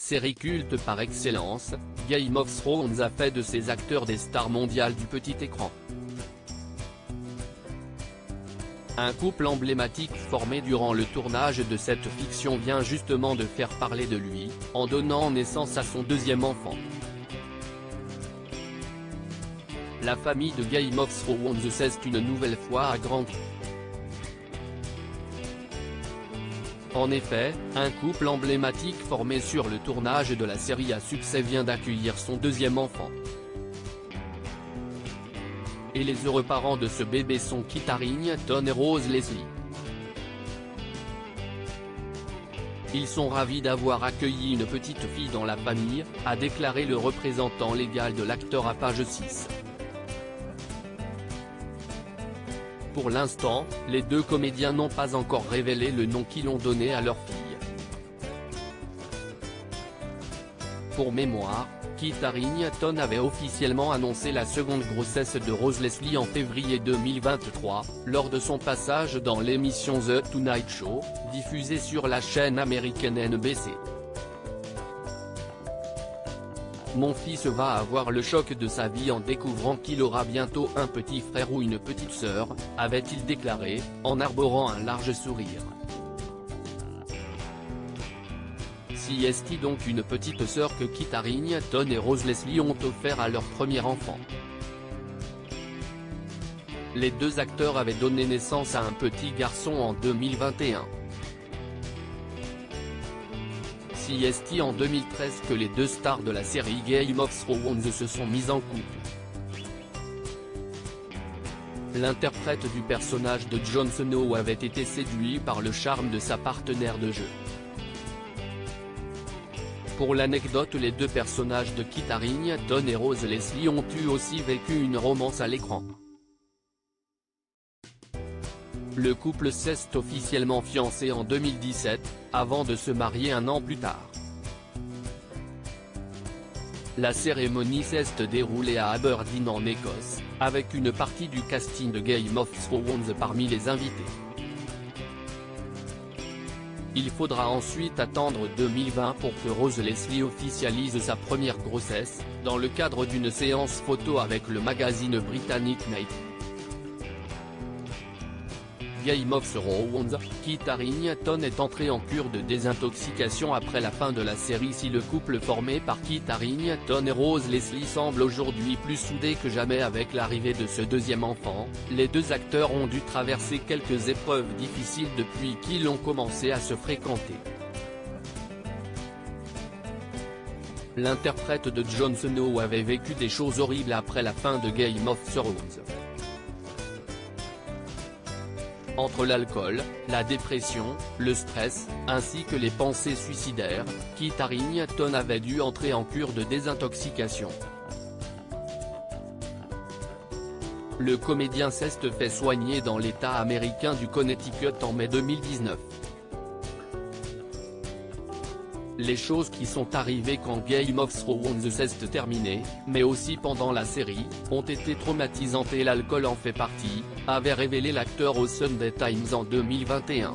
Série culte par excellence, Game of Thrones a fait de ses acteurs des stars mondiales du petit écran. Un couple emblématique formé durant le tournage de cette fiction vient justement de faire parler de lui, en donnant naissance à son deuxième enfant. La famille de Game of Thrones s'est une nouvelle fois agrandie. En effet, un couple emblématique formé sur le tournage de la série à succès vient d'accueillir son deuxième enfant. Et les heureux parents de ce bébé sont Kit Harington et Rose Leslie. Ils sont ravis d'avoir accueilli une petite fille dans la famille, a déclaré le représentant légal de l'acteur à page 6. Pour l'instant, les deux comédiens n'ont pas encore révélé le nom qu'ils ont donné à leur fille. Pour mémoire, Kit Harington avait officiellement annoncé la seconde grossesse de Rose Leslie en février 2023, lors de son passage dans l'émission The Tonight Show, diffusée sur la chaîne américaine NBC. Mon fils va avoir le choc de sa vie en découvrant qu'il aura bientôt un petit frère ou une petite sœur, avait-il déclaré, en arborant un large sourire. Si est donc une petite sœur que Kit Harington et Rose Leslie ont offert à leur premier enfant. Les deux acteurs avaient donné naissance à un petit garçon en 2021. C'est en 2013 que les deux stars de la série Game of Thrones se sont mises en couple. L'interprète du personnage de Jon Snow avait été séduit par le charme de sa partenaire de jeu. Pour l'anecdote, les deux personnages de Kit Harington et Rose Leslie ont aussi vécu une romance à l'écran. Le couple s'est officiellement fiancé en 2017, avant de se marier un an plus tard. La cérémonie s'est déroulée à Aberdeen en Écosse, avec une partie du casting de Game of Thrones parmi les invités. Il faudra ensuite attendre 2020 pour que Rose Leslie officialise sa première grossesse, dans le cadre d'une séance photo avec le magazine britannique Night. Game of Thrones, Kit Harington est entré en cure de désintoxication après la fin de la série. Si le couple formé par Kit Harington et Rose Leslie semble aujourd'hui plus soudé que jamais avec l'arrivée de ce deuxième enfant, les deux acteurs ont dû traverser quelques épreuves difficiles depuis qu'ils ont commencé à se fréquenter. L'interprète de Jon Snow avait vécu des choses horribles après la fin de Game of Thrones. Entre l'alcool, la dépression, le stress, ainsi que les pensées suicidaires, Kit Harington avait dû entrer en cure de désintoxication. Le comédien s'est fait soigner dans l'État américain du Connecticut en mai 2019. Les choses qui sont arrivées quand Game of Thrones s'est terminé, mais aussi pendant la série, ont été traumatisantes et l'alcool en fait partie, avait révélé l'acteur au Sunday Times en 2021.